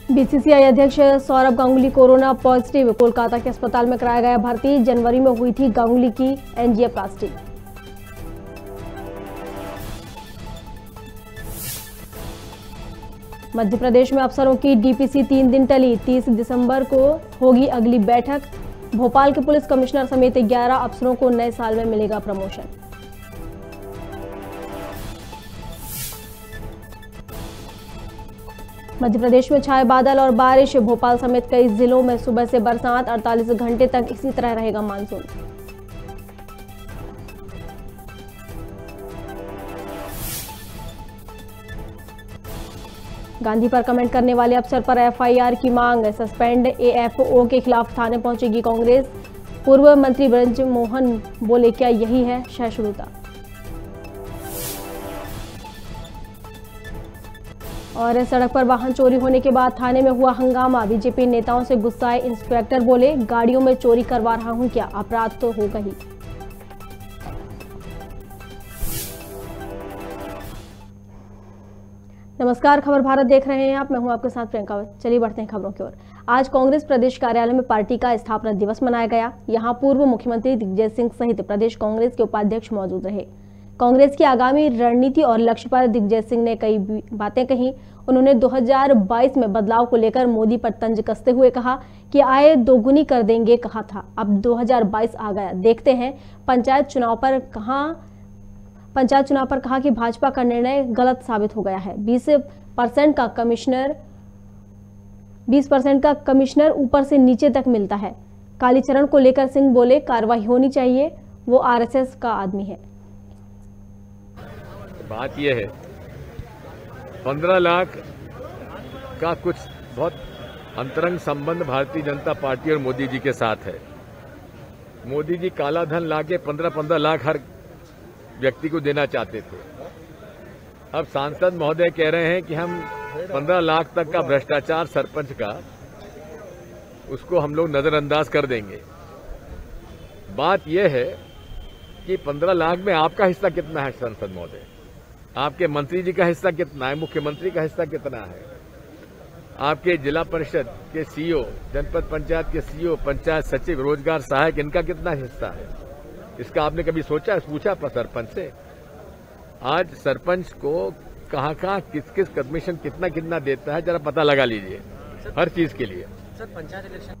BCCI अध्यक्ष Saurav Ganguly corona positive, Kolkata के अस्पताल में कराया गया भर्ती। जनवरी में हुई थी गांगुली की एंजियोप्लास्टी। मध्य प्रदेश में अफसरों की डीपीसी 3 दिन टली, 30 दिसंबर को होगी अगली बैठक। भोपाल के पुलिस कमिश्नर समेत 11 अफसरों को नए साल में मिलेगा प्रमोशन। मध्य प्रदेश में छाए बादल और बारिश, भोपाल समेत कई जिलों में सुबह से बरसात, 48 घंटे तक इसी तरह रहेगा मानसून। गांधी पर कमेंट करने वाले अफसर पर एफआईआर की मांग, सस्पेंड एएफओ के खिलाफ थाने पहुंचेगी कांग्रेस। पूर्व मंत्री ब्रज मोहन बोले, क्या यही है सहिष्णुता? और सड़क पर वाहन चोरी होने के बाद थाने में हुआ हंगामा, बीजेपी नेताओं से गुस्साए इंस्पेक्टर बोले, गाड़ियों में चोरी करवा रहा हूं क्या, अपराध तो होगा ही। नमस्कार, खबर भारत देख रहे हैं आप, मैं हूं आपके साथ प्रियंका। चलिए बढ़ते हैं खबरों की ओर। आज कांग्रेस प्रदेश कार्यालय में पार्टी का स्थापना दिवस मनाया गया। यहां पूर्व मुख्यमंत्री दिग्विजय सिंह सहित प्रदेश कांग्रेस के उपाध्यक्ष मौजूद रहे। कांग्रेस की आगामी रणनीति और लक्ष्य पर दिग्विजय सिंह ने कई बातें कही। उन्होंने 2022 में बदलाव को लेकर मोदी पर तंज कसते हुए कहा कि आय दोगुनी कर देंगे कहा था, अब 2022 आ गया, देखते हैं। पंचायत चुनाव पर कहा कि भाजपा का निर्णय गलत साबित हो गया है। 20% का कमिश्नर ऊपर से नीचे तक मिलता है। कालीचरण को लेकर सिंह बोले, कार्रवाई होनी चाहिए, वो आरएसएस का आदमी है। बात यह है 15 लाख का कुछ बहुत अंतरंग संबंध भारतीय जनता पार्टी और मोदी जी के साथ है। मोदी जी काला धन लाके 15-15 लाख हर व्यक्ति को देना चाहते थे। अब सांसद महोदय कह रहे हैं कि हम 15 लाख तक का भ्रष्टाचार सरपंच का उसको हम लोग नजरअंदाज कर देंगे। बात यह है कि 15 लाख में आपका हिस्सा कितना है सांसद महोदय, आपके मंत्री जी का हिस्सा कितना है, मुख्यमंत्री का हिस्सा कितना है, आपके जिला परिषद के सीईओ, जनपद पंचायत के सीईओ, पंचायत सचिव, रोजगार सहायक, इनका कितना हिस्सा है, इसका आपने कभी सोचा, पूछा सरपंच से? आज सरपंच को कहाँ किस किस कमीशन कितना देता है, जरा पता लगा लीजिए हर चीज के लिए। Sir, panchayat election.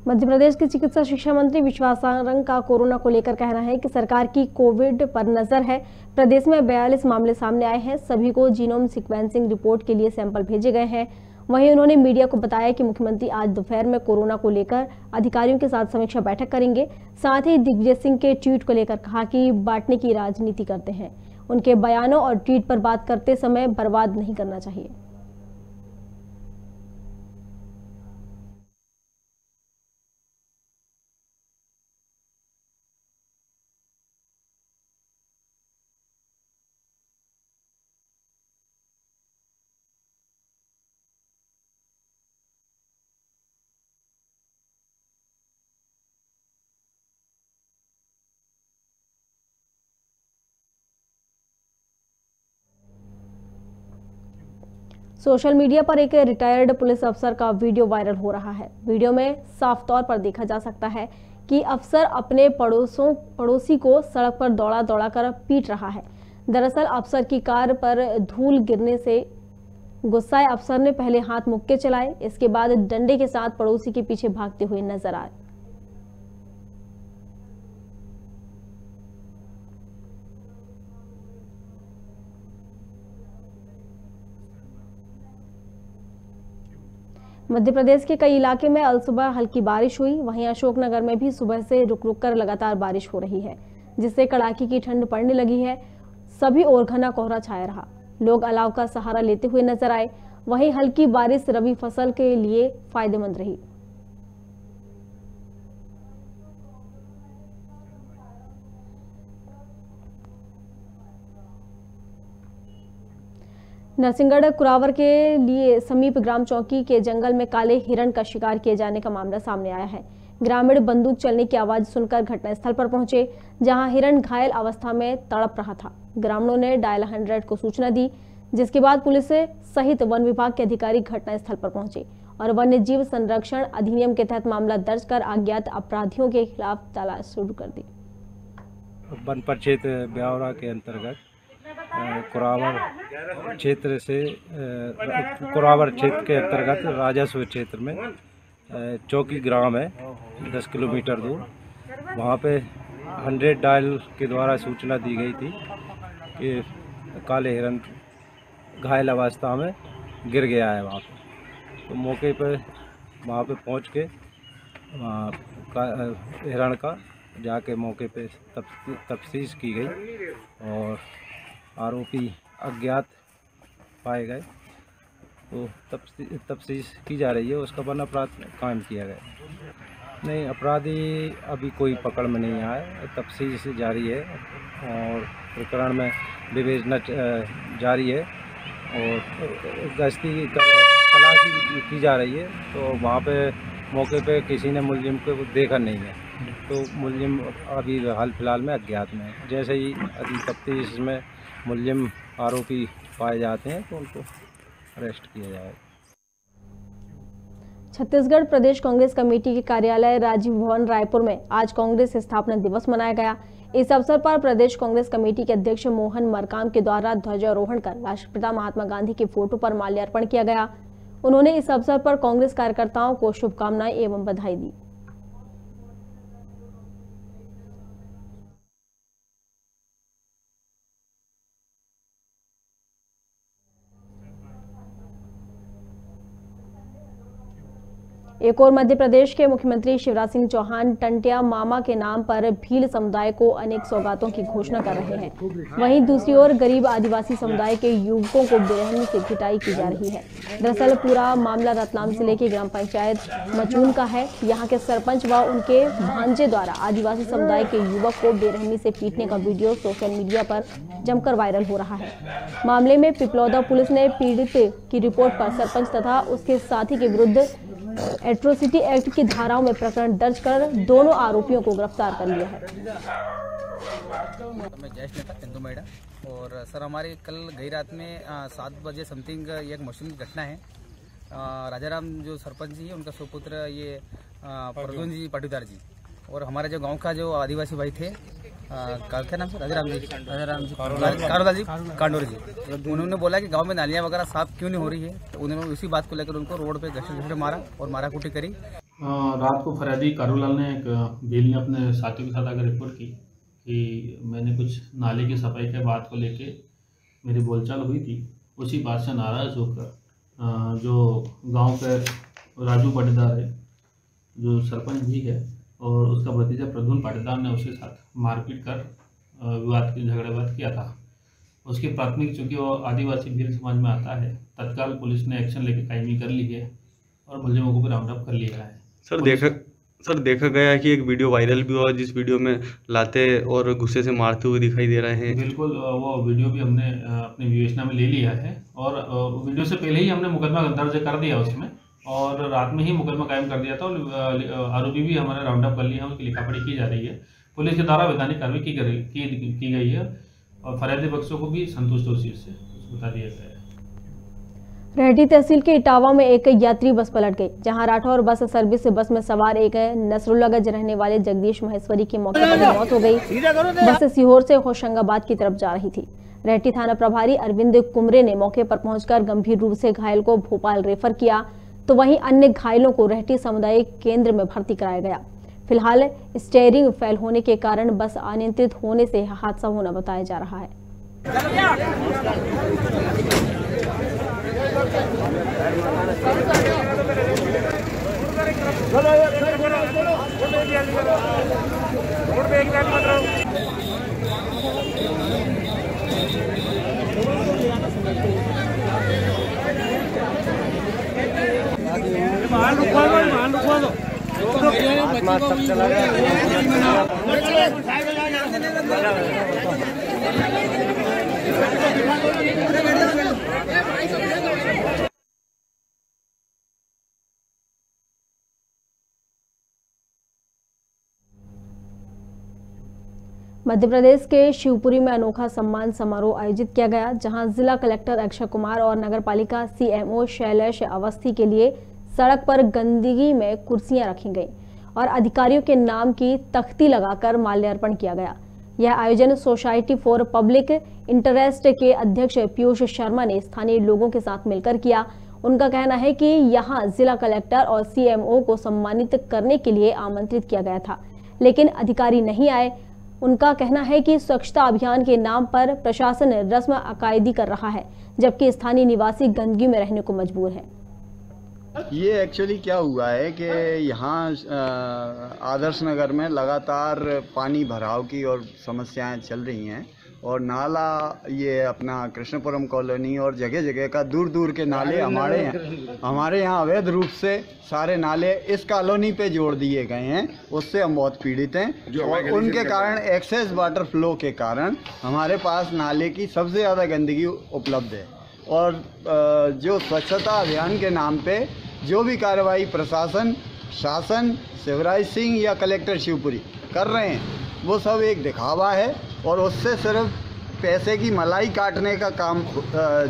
मध्य प्रदेश के चिकित्सा शिक्षा मंत्री विश्वास सारंग का कोरोना को लेकर कहना है कि सरकार की कोविड पर नजर है। प्रदेश में 42 मामले सामने आए हैं, सभी को जीनोम सीक्वेंसिंग रिपोर्ट के लिए सैंपल भेजे गए हैं। वहीं उन्होंने मीडिया को बताया कि मुख्यमंत्री आज दोपहर में कोरोना को लेकर अधिकारियों के साथ समीक्षा बैठक करेंगे। साथ ही दिग्विजय सिंह के ट्वीट को लेकर कहा कि बांटने की राजनीति करते हैं, उनके बयानों और ट्वीट पर बात करते समय बर्बाद नहीं करना चाहिए। सोशल मीडिया पर एक रिटायर्ड पुलिस अफसर का वीडियो वायरल हो रहा है। वीडियो में साफ तौर पर देखा जा सकता है कि अफसर अपने पड़ोसी को सड़क पर दौड़ा कर पीट रहा है। दरअसल अफसर की कार पर धूल गिरने से गुस्साए अफसर ने पहले हाथ मुक्के चलाए, इसके बाद डंडे के साथ पड़ोसी के पीछे भागते हुए नजर आए। मध्य प्रदेश के कई इलाके में अलसुबह हल्की बारिश हुई। वहीं अशोकनगर में भी सुबह से रुक रुक कर लगातार बारिश हो रही है, जिससे कड़ाके की ठंड पड़ने लगी है। सभी ओर घना कोहरा छाया रहा, लोग अलाव का सहारा लेते हुए नजर आए। वहीं हल्की बारिश रबी फसल के लिए फायदेमंद रही। नरसिंहगढ़ कुरावर के लिए समीप ग्राम चौकी के जंगल में काले हिरण का शिकार किए जाने का मामला सामने आया है। ग्रामीण बंदूक चलने की आवाज सुनकर घटनास्थल पर पहुंचे, जहां हिरण घायल अवस्था में तड़प रहा था। ग्रामीणों ने डायल 100 को सूचना दी, जिसके बाद पुलिस सहित वन विभाग के अधिकारी घटनास्थल पर पहुंचे और वन्य जीव संरक्षण अधिनियम के तहत मामला दर्ज कर अज्ञात अपराधियों के खिलाफ तलाश शुरू कर दी। वन परिक्षेत्र ब्यावरा के अंतर्गत कुरावर क्षेत्र के अंतर्गत राजस्व क्षेत्र में चौकी ग्राम है 10 किलोमीटर दूर। वहाँ पे 100 डायल के द्वारा सूचना दी गई थी कि काले हिरन घायल अवस्था में गिर गया है वहाँ पे। तो मौके पर वहाँ पे पहुँच के हिरण का जाके मौके पे तफ्तीश की गई और आरोपी अज्ञात पाए गए। तो तफ्तीश की जा रही है, उसका वन अपराध कायम किया गया। नहीं, अपराधी अभी कोई पकड़ में नहीं आया, तफ्तीश जारी है और प्रकरण में विवेचना जारी है और गश्ती तलाशी की जा रही है। तो वहाँ पे मौके पे किसी ने मुलजिम को देखा नहीं है, तो मुलजिम अभी हाल फिलहाल में अज्ञात में है। जैसे ही अभी तफ्तीश में मुलजिम आरोपी पाए जाते हैं तो उनको अरेस्ट किया जाएगा। छत्तीसगढ़ प्रदेश कांग्रेस कमेटी के कार्यालय राजीव भवन रायपुर में आज कांग्रेस स्थापना दिवस मनाया गया। इस अवसर पर प्रदेश कांग्रेस कमेटी के अध्यक्ष मोहन मरकाम के द्वारा ध्वजारोहण कर राष्ट्रपिता महात्मा गांधी के फोटो पर माल्यार्पण किया गया। उन्होंने इस अवसर पर कांग्रेस कार्यकर्ताओं को शुभकामनाएं एवं बधाई दी। एक और मध्य प्रदेश के मुख्यमंत्री शिवराज सिंह चौहान टंटिया मामा के नाम पर भील समुदाय को अनेक सौगातों की घोषणा कर रहे हैं। वहीं दूसरी ओर गरीब आदिवासी समुदाय के युवकों को बेरहमी से पिटाई की जा रही है। दरअसल पूरा मामला रतलाम जिले की ग्राम पंचायत मचून का है। यहाँ के सरपंच व उनके भांजे द्वारा आदिवासी समुदाय के युवक को बेरहमी से पीटने का वीडियो सोशल मीडिया पर जमकर वायरल हो रहा है। मामले में पिपलौदा पुलिस ने पीड़ित की रिपोर्ट पर सरपंच तथा उसके साथी के विरुद्ध एट्रोसिटी एक्ट की धाराओं में प्रकरण दर्ज कर दोनों आरोपियों को गिरफ्तार कर लिया है। मैं ज्येष्ठ नेता चंदू मैडा और सर हमारे कल गई रात में 7 बजे समथिंग एक मशीन की घटना है। राजाराम जो सरपंच जी है उनका सुपुत्र ये प्रद्युम्न जी पाटीदार जी और हमारे जो गांव का जो आदिवासी भाई थे क्या नाम से राजाराम जी कारोलाल जी कांडोर जी, उन्होंने बोला कि गांव में नालियां वगैरह साफ क्यों नहीं हो रही है। तो उन्होंने उसी बात को लेकर उनको रोड पे घसीट मारा और माराकूटी करी। रात को फरियादी कारोलाल ने भील ने अपने साथियों के साथ आकर रिपोर्ट की कि मैंने कुछ नाले की सफाई के बात को लेके मेरी बोलचाल हुई थी। उसी बात से नाराज होकर जो गाँव के राजू पाटीदार है जो सरपंच भी है और उसका भतीजा प्रद्युम्न पाटीदार ने उसके साथ मारपीट कर झगड़ाबाद किया था। उसकी प्राथमिक चूंकि वो आदिवासी भील समाज में आता है, तत्काल पुलिस ने एक्शन लेकर कायमी कर ली है और मुलजिमों को भी राउंड अप कर लिया है। सर देखा गया है कि एक वीडियो वायरल भी हुआ जिस वीडियो में लाते और गुस्से से मारते हुए दिखाई दे रहे हैं। बिल्कुल, वो वीडियो भी हमने अपनी विवेचना में ले लिया है और वीडियो से पहले ही हमने मुकदमा दर्ज कर दिया उसमें और रात में ही मुकदमा कायम कर दिया था और आरोपी भी हमारे राउंड अप कर लिया है, उसकी लिखापढ़ी की जा रही है। पुलिस के द्वारा वैधानिक कार्रवाई की गई है और फरियादी पक्षों को भी संतुष्ट उस चीज से बता दिया गया है। रेहटी तहसील के इटावा में एक यात्री बस पलट गई, जहां राठौर बस सर्विस बस में सवार एक नसरुल्लागंज रहने वाले जगदीश महेश्वरी की मौके पर मौत हो गई। बस सीहोर से होशंगाबाद की तरफ जा रही थी। रेहटी थाना प्रभारी अरविंद कुमरे ने मौके पर पहुंचकर गंभीर रूप से घायल को भोपाल रेफर किया, तो वहीं अन्य घायलों को रेहटी सामुदायिक केंद्र में भर्ती कराया गया। फिलहाल स्टीयरिंग फेल होने के कारण बस अनियंत्रित होने से हादसा होना बताया जा रहा है। मध्य प्रदेश के शिवपुरी में अनोखा सम्मान समारोह आयोजित किया गया, जहां जिला कलेक्टर अक्षय कुमार और नगरपालिका सीएमओ शैलेश अवस्थी के लिए सड़क पर गंदगी में कुर्सियां रखी गई और अधिकारियों के नाम की तख्ती लगाकर माल्यार्पण किया गया। यह आयोजन सोसाइटी फॉर पब्लिक इंटरेस्ट के अध्यक्ष पीयूष शर्मा ने स्थानीय लोगों के साथ मिलकर किया। उनका कहना है कि यहां जिला कलेक्टर और सीएमओ को सम्मानित करने के लिए आमंत्रित किया गया था, लेकिन अधिकारी नहीं आए। उनका कहना है कि स्वच्छता अभियान के नाम पर प्रशासन रस्म अकायदी कर रहा है, जबकि स्थानीय निवासी गंदगी में रहने को मजबूर है। ये एक्चुअली क्या हुआ है कि यहाँ आदर्श नगर में लगातार पानी भराव की और समस्याएं चल रही हैं और नाला ये अपना कृष्णपुरम कॉलोनी और जगह जगह का दूर दूर के नाले हमारे यहाँ अवैध रूप से सारे नाले इस कॉलोनी पे जोड़ दिए गए हैं। उससे हम बहुत पीड़ित हैं और उनके कारण एक्सेस वाटर फ्लो के कारण हमारे पास नाले की सबसे ज़्यादा गंदगी उपलब्ध है। और जो स्वच्छता अभियान के नाम पे जो भी कार्रवाई प्रशासन, शासन, शिवराज सिंह या कलेक्टर शिवपुरी कर रहे हैं वो सब एक दिखावा है और उससे सिर्फ पैसे की मलाई काटने का काम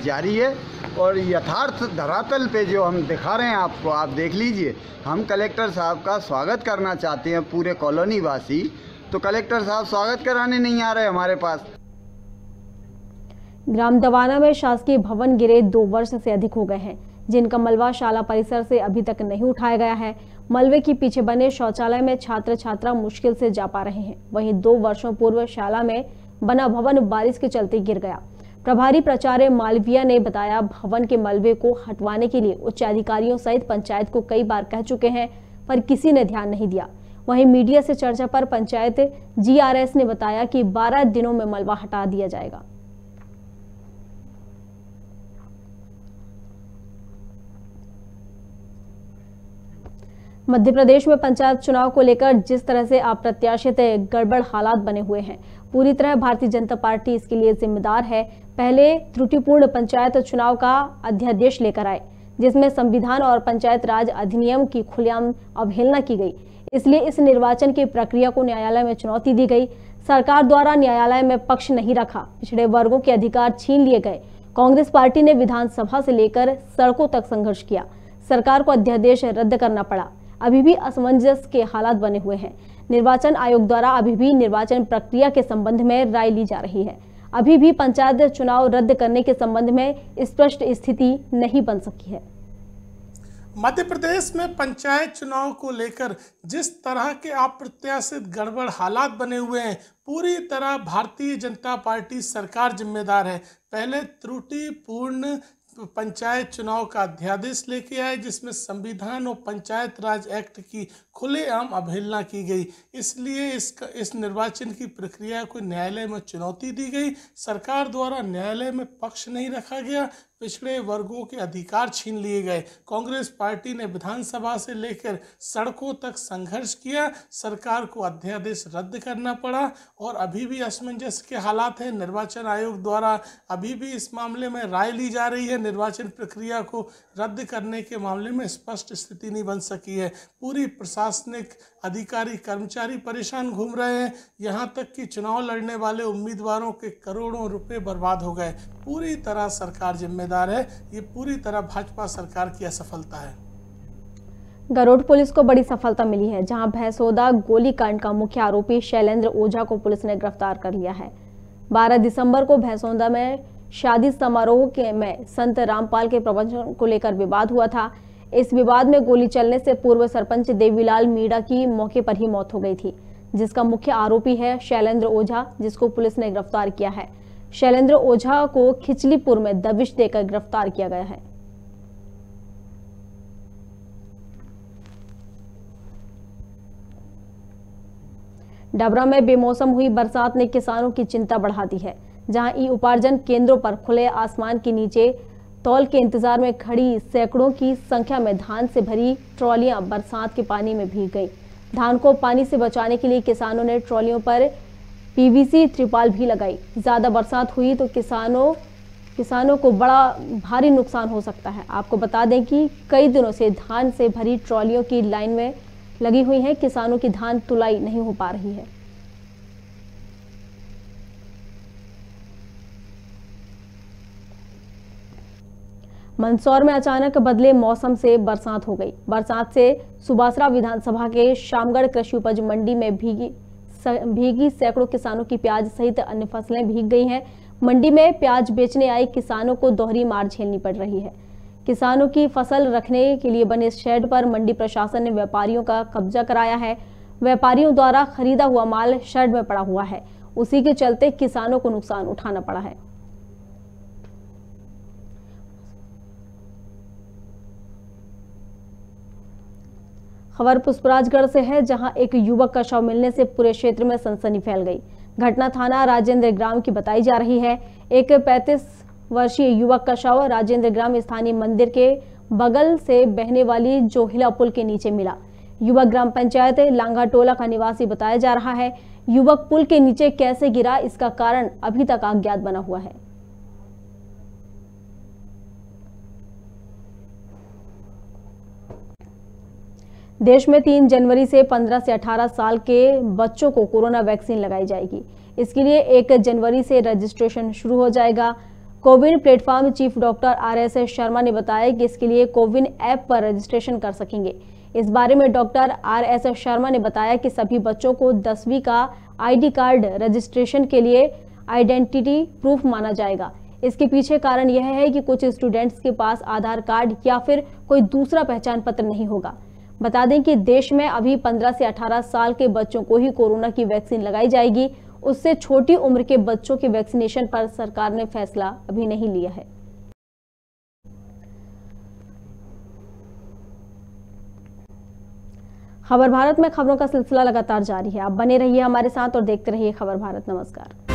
जारी है। और यथार्थ धरातल पे जो हम दिखा रहे हैं आपको, आप देख लीजिए। हम कलेक्टर साहब का स्वागत करना चाहते हैं पूरे कॉलोनी वासी, तो कलेक्टर साहब स्वागत कराने नहीं आ रहे हमारे पास। ग्राम दवाना में शासकीय भवन गिरे 2 वर्ष से अधिक हो गए हैं, जिनका मलबा शाला परिसर से अभी तक नहीं उठाया गया है। मलबे के पीछे बने शौचालय में छात्र छात्रा मुश्किल से जा पा रहे हैं। वहीं 2 वर्षों पूर्व शाला में बना भवन बारिश के चलते गिर गया। प्रभारी प्राचार्य मालविया ने बताया, भवन के मलबे को हटवाने के लिए उच्च अधिकारियों सहित पंचायत को कई बार कह चुके हैं, पर किसी ने ध्यान नहीं दिया। वहीं मीडिया से चर्चा पर पंचायत जीआरएस ने बताया कि 12 दिनों में मलबा हटा दिया जाएगा। मध्य प्रदेश में पंचायत चुनाव को लेकर जिस तरह से अप्रत्याशित गड़बड़ हालात बने हुए हैं, पूरी तरह भारतीय जनता पार्टी इसके लिए जिम्मेदार है। पहले त्रुटिपूर्ण पंचायत चुनाव का अध्यादेश लेकर आए, जिसमें संविधान और पंचायत राज अधिनियम की खुलेआम अवहेलना की गई। इसलिए इस निर्वाचन की प्रक्रिया को न्यायालय में चुनौती दी गई। सरकार द्वारा न्यायालय में पक्ष नहीं रखा, पिछड़े वर्गों के अधिकार छीन लिए गए। कांग्रेस पार्टी ने विधानसभा से लेकर सड़कों तक संघर्ष किया। सरकार को अध्यादेश रद्द करना पड़ा। अभी भी असमंजस के हालात बने हुए हैं। निर्वाचन आयोग द्वारा अभी भी निर्वाचन प्रक्रिया के संबंध में राय ली जा रही है। अभी भी पंचायत चुनाव रद्द करने के संबंध में स्पष्ट स्थिति नहीं बन सकी है। मध्य प्रदेश में पंचायत चुनाव को लेकर जिस तरह के अप्रत्याशित गड़बड़ हालात बने हुए हैं, पूरी तरह भारतीय जनता पार्टी सरकार जिम्मेदार है। पहले त्रुटिपूर्ण पंचायत चुनाव का अध्यादेश लेके आए, जिसमें संविधान और पंचायत राज एक्ट की खुलेआम अवहेलना की गई। इसलिए इस निर्वाचन की प्रक्रिया को न्यायालय में चुनौती दी गई। सरकार द्वारा न्यायालय में पक्ष नहीं रखा गया, पिछड़े वर्गों के अधिकार छीन लिए गए। कांग्रेस पार्टी ने विधानसभा से लेकर सड़कों तक संघर्ष किया। सरकार को अध्यादेश रद्द करना पड़ा और अभी भी असमंजस के हालात हैं। निर्वाचन आयोग द्वारा अभी भी इस मामले में राय ली जा रही है। निर्वाचन प्रक्रिया को रद्द करने के मामले में स्पष्ट स्थिति नहीं बन सकी है। पूरी प्रशासनिक अधिकारी कर्मचारी परेशान घूम रहे हैं। यहाँ तक कि चुनाव लड़ने वाले उम्मीदवारों के करोड़ों रुपए बर्बाद हो गए। पूरी तरह सरकार जिम्मेदार है। ये पूरी तरह भाजपा सरकार की असफलता है। गरुड़ पुलिस को बड़ी सफलता मिली है, जहां भैंसोदा गोलीकांड का मुख्य आरोपी शैलेंद्र ओझा को पुलिस ने गिरफ्तार कर लिया है। 12 दिसंबर को भैंसोदा में शादी समारोह में संत रामपाल के प्रवचन को लेकर विवाद हुआ था। इस विवाद में गोली चलने से पूर्व सरपंच देवीलाल मीणा की मौके पर ही मौत हो गई थी, जिसका मुख्य आरोपी है शैलेंद्र ओझा, जिसको पुलिस ने गिरफ्तार किया है। शैलेंद्र ओझा को खिचलीपुर में दबिश देकर गिरफ्तार किया गया है। डबरा में बेमौसम हुई बरसात ने किसानों की चिंता बढ़ा दी है, जहां ई उपार्जन केंद्रों पर खुले आसमान के नीचे तौल के इंतजार में खड़ी सैकड़ों की संख्या में धान से भरी ट्रॉलियां बरसात के पानी में भीग गई। धान को पानी से बचाने के लिए किसानों ने ट्रॉलियों पर पीवीसी त्रिपाल भी लगाई। ज्यादा बरसात हुई तो किसानों को बड़ा भारी नुकसान हो सकता है। आपको बता दें कि कई दिनों से धान से भरी ट्रॉलियों की लाइन में लगी हुई है। किसानों की धान तुलाई नहीं हो पा रही है। मंदसौर में अचानक बदले मौसम से बरसात हो गई। बरसात से सुबासरा विधानसभा के शामगढ़ कृषि उपज मंडी में भीगी सैकड़ों किसानों की प्याज सहित अन्य फसलें भीग गई हैं। मंडी में प्याज बेचने आए किसानों को दोहरी मार झेलनी पड़ रही है। किसानों की फसल रखने के लिए बने शेड पर मंडी प्रशासन ने व्यापारियों का कब्जा कराया है। व्यापारियों द्वारा खरीदा हुआ माल शेड में पड़ा हुआ है, उसी के चलते किसानों को नुकसान उठाना पड़ा है। खबर पुष्पराजगढ़ से है, जहां एक युवक का शव मिलने से पूरे क्षेत्र में सनसनी फैल गई। घटना थाना राजेंद्र ग्राम की बताई जा रही है। एक 35 वर्षीय युवक का शव राजेंद्र ग्राम स्थानीय मंदिर के बगल से बहने वाली जोहिला पुल के नीचे मिला। युवक ग्राम पंचायत लांगाटोला का निवासी बताया जा रहा है। युवक पुल के नीचे कैसे गिरा, इसका कारण अभी तक अज्ञात बना हुआ है। देश में 3 जनवरी से 15 से 18 साल के बच्चों को कोरोना वैक्सीन लगाई जाएगी। इसके लिए 1 जनवरी से रजिस्ट्रेशन शुरू हो जाएगा। CoWIN platform chief doctor RS Sharma ने बताया कि इसके लिए कोविन ऐप पर रजिस्ट्रेशन कर सकेंगे। इस बारे में डॉक्टर RS शर्मा ने बताया कि सभी बच्चों को 10वीं का ID कार्ड रजिस्ट्रेशन के लिए आइडेंटिटी प्रूफ माना जाएगा। इसके पीछे कारण यह है कि कुछ स्टूडेंट्स के पास आधार कार्ड या फिर कोई दूसरा पहचान पत्र नहीं होगा। बता दें कि देश में अभी 15 से 18 साल के बच्चों को ही कोरोना की वैक्सीन लगाई जाएगी। उससे छोटी उम्र के बच्चों के वैक्सीनेशन पर सरकार ने फैसला अभी नहीं लिया है। खबर भारत में खबरों का सिलसिला लगातार जारी है। आप बने रहिए हमारे साथ और देखते रहिए खबर भारत। नमस्कार।